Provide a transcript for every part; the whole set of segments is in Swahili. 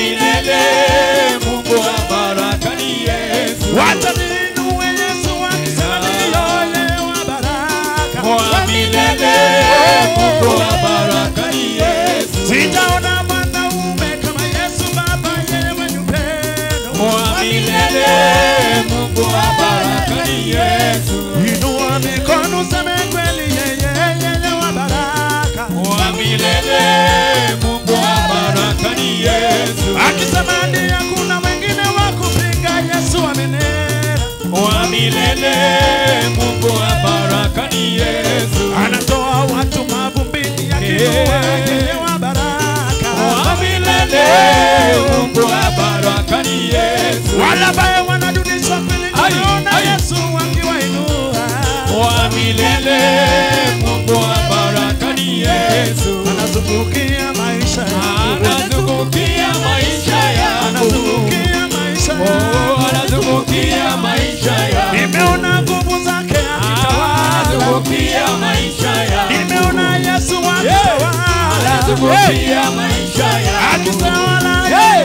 milele, Mungu wa baraka ni Yesu. Wacha niinue Yesu akisema ni yeye wa baraka. Wa milele, Mungu wa baraka ni Yesu. Sijaona mwanaume kama Yesu Baba, yeye mwenye upendo. Wa milele, Mungu wa baraka ni Yesu. Inua mikono useme kweli yeye wa baraka. Wa milele, Mungu wa baraka ni Yesu. Akisema ni hakuna mwingine wa kupinga, Yesu amenena. Wa milele, Mungu wa baraka ni Yesu. Anatoa watu mavumbini akiinua yeye wa baraka. Wa milele, Mungu wa baraka ni Yesu. Wala ambao wanadudishwa kulingana Yesu akiwainua. Wa milele, Mungu wa baraka ni Yesu. Anazungukia maisha yangu. Anazungukia maisha yangu. Anazungukia maisha yangu. Anazungukia maisha yangu. Nimeona nguvu zake akitawala. Anazungukia maisha yangu. Nimeona Yesu akitawala. Anazungukia maisha yangu. Akitawala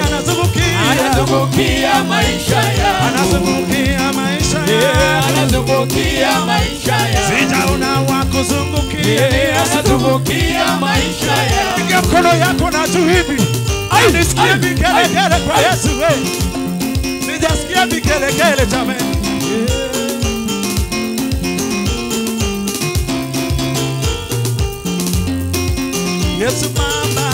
anazungukia. Anazungukia maisha yangu. Anazungukia maisha yangu. Anazungukia maisha yangu. Sijaona wakuzungukia. Anazungukia maisha yangu. Piga mkono yako na juu hivi. Nisikie vigelegele kwa Yesu wewe. Sijasikia vigelegele jamani. Yesu Baba